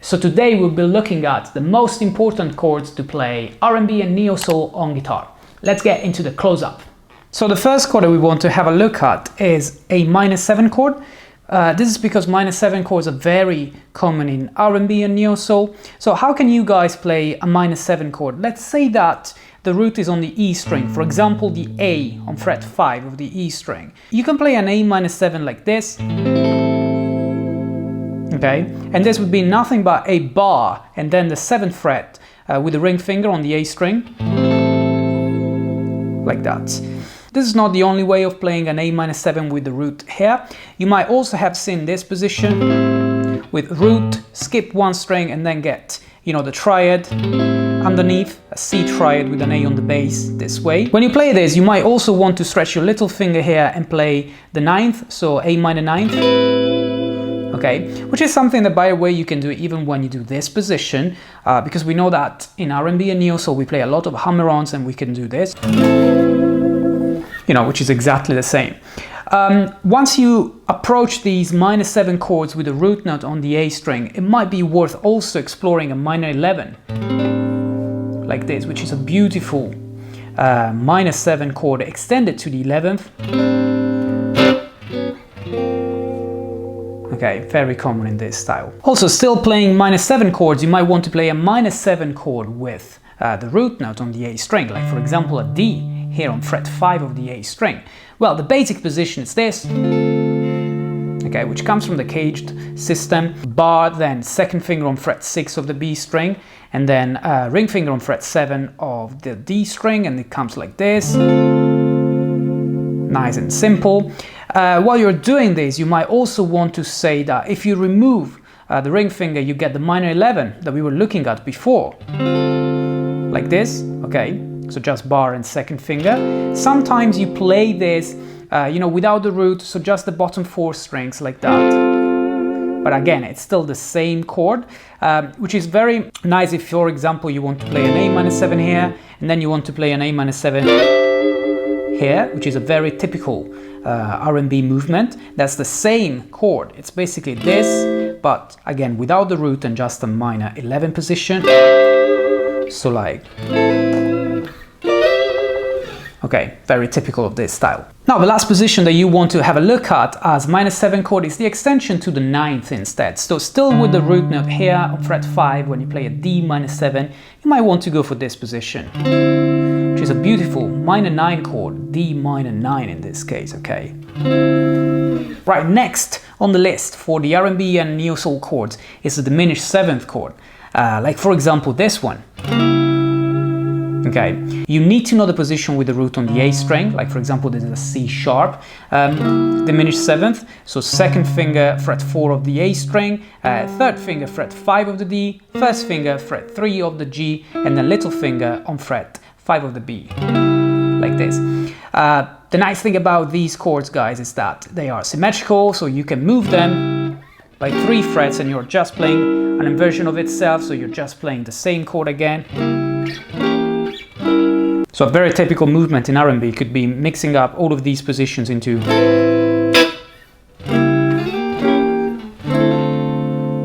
So today we'll be looking at the most important chords to play R&B and Neo Soul on guitar. Let's get into the close-up. So the first chord that we want to have a look at is a -7 chord. This is because -7 chords are very common in R&B and Neo Soul. So how can you guys play a -7 chord? Let's say that the root is on the E string, for example the A on fret 5 of the E string. You can play an A-7 like this, okay? And this would be nothing but a bar and then the 7th fret with the ring finger on the A string, like that. This is not the only way of playing an A-7 with the root here. You might also have seen this position with root, skip one string and then get, you know, the triad underneath, a C triad with an A on the bass this way. When you play this, you might also want to stretch your little finger here and play the 9th, so A minor 9th, okay? Which is something that, by the way, you can do even when you do this position, because we know that in R&B and Neo Soul we play a lot of hammer-ons and we can do this, you know, which is exactly the same. Once you approach these -7 chords with a root note on the A string, it might be worth also exploring a minor 11, like this, which is a beautiful -7 chord extended to the 11th. Okay, very common in this style. Also, still playing -7 chords, you might want to play a -7 chord with the root note on the A string, like for example a D here on fret 5 of the A string. Well, the basic position is this, okay, which comes from the caged system. Bar, then 2nd finger on fret 6 of the B string, and then ring finger on fret 7 of the D string, and it comes like this. Nice and simple. While you're doing this, you might also want to say that if you remove the ring finger, you get the minor 11 that we were looking at before, like this, okay? So just bar and 2nd finger. Sometimes you play this, you know, without the root, so just the bottom 4 strings like that. But again, it's still the same chord, which is very nice if, for example, you want to play an A-7 here, and then you want to play an A-7 here, which is a very typical R&B movement. That's the same chord. It's basically this, but again, without the root and just a minor 11 position. So like... okay, very typical of this style. Now, the last position that you want to have a look at as -7 chord is the extension to the 9th instead. So still with the root note here on fret 5, when you play a D-7, you might want to go for this position, which is a beautiful minor 9 chord, D-9 in this case, okay? Right, next on the list for the R&B and Neo Soul chords is the diminished 7th chord, like for example this one. Okay, you need to know the position with the root on the A string, like for example this is a C sharp, diminished 7th, so 2nd finger fret 4 of the A string, 3rd finger fret 5 of the D, 1st finger fret 3 of the G, and then little finger on fret 5 of the B, like this. The nice thing about these chords, guys, is that they are symmetrical, so you can move them by 3 frets and you're just playing an inversion of itself, so you're just playing the same chord again. So a very typical movement in R&B could be mixing up all of these positions into...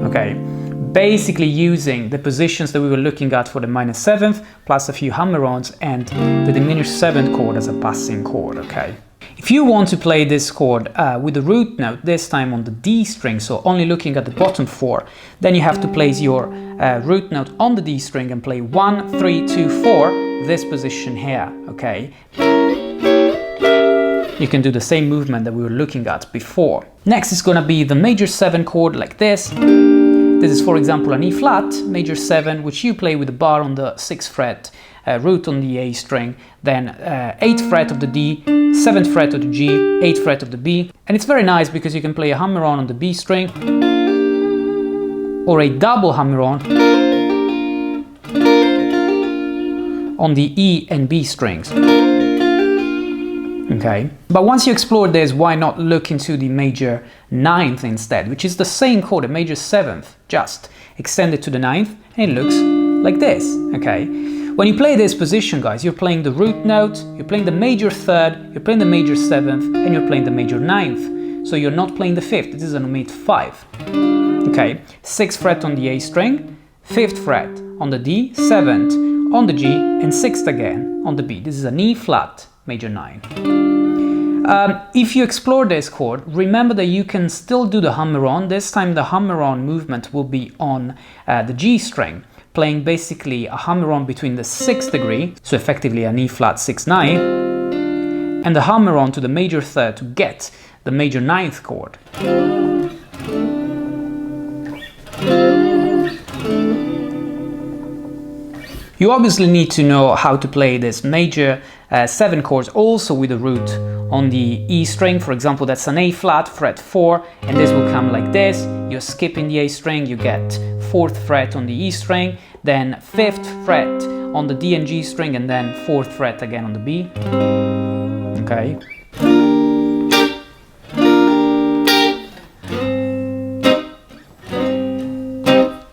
okay, basically using the positions that we were looking at for the -7th, plus a few hammer-ons and the diminished 7th chord as a passing chord, okay? If you want to play this chord with the root note, this time on the D string, so only looking at the bottom 4, then you have to place your root note on the D string and play 1, 3, 2, 4, this position here, okay? You can do the same movement that we were looking at before. Next is gonna be the major 7 chord like this. This is, for example, an E flat, major 7, which you play with the bar on the 6th fret, root on the A string, then 8th fret of the D, 7th fret of the G, 8th fret of the B. And it's very nice because you can play a hammer-on on the B string, or a double hammer-on on the E and B strings. Okay, but once you explore this, why not look into the major 9th instead, which is the same chord, a major 7th, just extended to the 9th, and it looks like this, okay? When you play this position, guys, you're playing the root note, you're playing the major 3rd, you're playing the major 7th, and you're playing the major 9th. So you're not playing the 5th, this is an omit 5. Okay, 6th fret on the A string, 5th fret on the D, 7th on the G, and 6th again on the B. This is an E flat major 9. If you explore this chord, remember that you can still do the hammer-on. This time the hammer-on movement will be on the G string, playing basically a hammer-on between the 6th degree, so effectively an E flat 6-9, and the hammer-on to the major third to get the major 9th chord. You obviously need to know how to play this major 7 chords also with a root on the E string. For example, that's an A flat, fret 4, and this will come like this. You're skipping the A string, you get 4th fret on the E string, then 5th fret on the D and G string, and then 4th fret again on the B. Okay.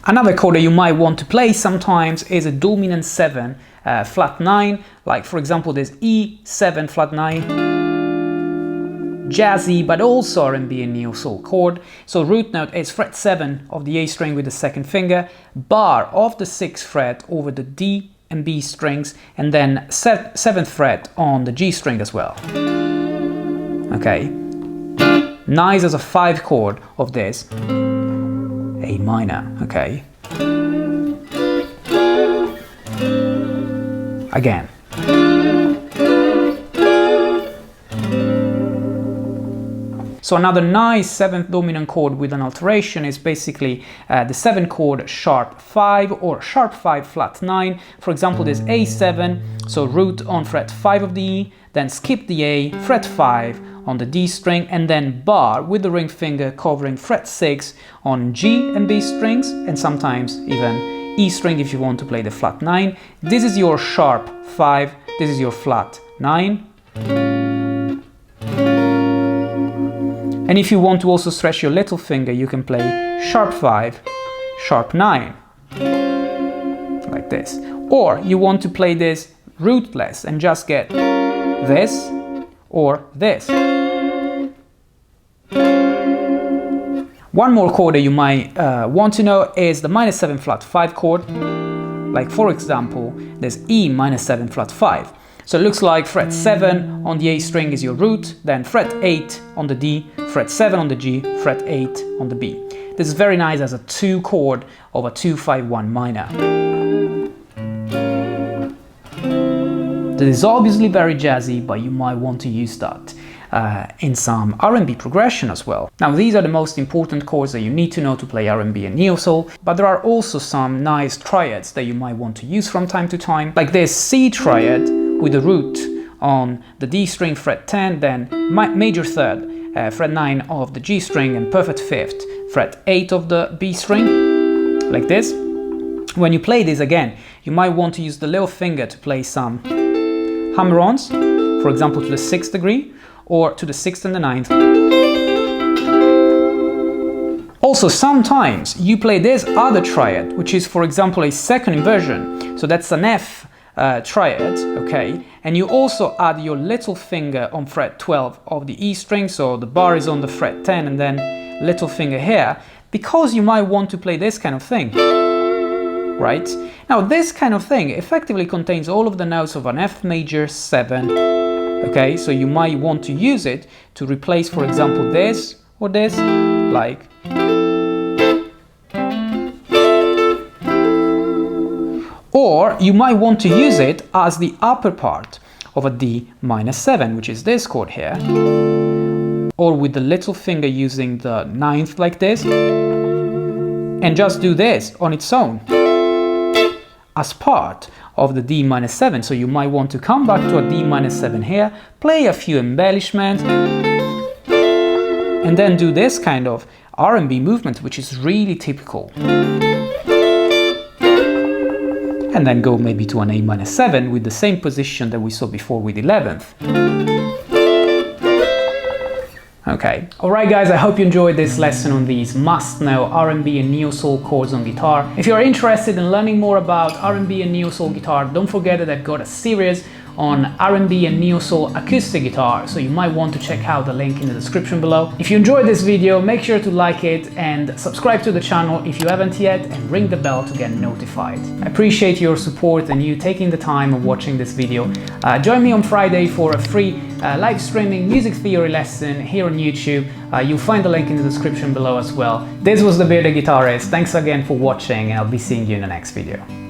Another chord that you might want to play sometimes is a dominant 7 flat 9, like for example this E7 flat 9, jazzy but also R&B and Neo Soul chord. So root note is fret 7 of the A string with the 2nd finger, bar of the 6th fret over the D and B strings, and then 7th fret on the G string as well. Okay, nice as a 5 chord of this. A minor, okay. Again. So another nice 7th dominant chord with an alteration is basically the 7 chord sharp 5 or sharp 5 flat 9. For example, this A7, so root on fret 5 of the E, then skip the A, fret 5 on the D string, and then bar with the ring finger covering fret 6 on G and B strings, and sometimes even E string if you want to play the flat 9. This is your sharp 5, this is your flat 9. And if you want to also stretch your little finger, you can play sharp 5, sharp 9, like this. Or you want to play this rootless and just get this or this. One more chord that you might want to know is the minor 7 flat 5 chord. Like for example, there's E minor 7 flat 5. So it looks like fret 7 on the A string is your root, then fret 8 on the D, fret 7 on the G, fret 8 on the B. This is very nice as a 2 chord of a 2-5-1 minor. That is obviously very jazzy, but you might want to use that in some R&B progression as well. Now these are the most important chords that you need to know to play R&B and Neo Soul, but there are also some nice triads that you might want to use from time to time, like this C triad with the root on the D string fret 10, then major third fret 9 of the G string, and perfect 5th fret 8 of the B string, like this. When you play this again, you might want to use the little finger to play some hammer-ons, for example to the 6th degree or to the 6th and the 9th. Also sometimes you play this other triad, which is for example a second inversion, so that's an F triad, okay, and you also add your little finger on fret 12 of the E string, so the bar is on the fret 10 and then little finger here, because you might want to play this kind of thing, right? Now this kind of thing effectively contains all of the notes of an F major 7, okay, so you might want to use it to replace for example this or this, like. Or you might want to use it as the upper part of a D minor 7, which is this chord here, or with the little finger using the 9th like this, and just do this on its own as part of the D minor 7. So you might want to come back to a D minor 7 here, play a few embellishments, and then do this kind of R&B movement, which is really typical. And then go maybe to an A minor 7 with the same position that we saw before with 11th. Okay, alright guys, I hope you enjoyed this lesson on these must-know R&B and Neo Soul chords on guitar. If you're interested in learning more about R&B and Neo Soul guitar, don't forget that I've got a series on R&B and Neo Soul acoustic guitar, so you might want to check out the link in the description below. If you enjoyed this video, make sure to like it and subscribe to the channel if you haven't yet, and ring the bell to get notified. I appreciate your support and you taking the time of watching this video. Join me on Friday for a free live streaming music theory lesson here on YouTube. You'll find the link in the description below as well. This was the Bearded Guitarist. Thanks again for watching, and I'll be seeing you in the next video.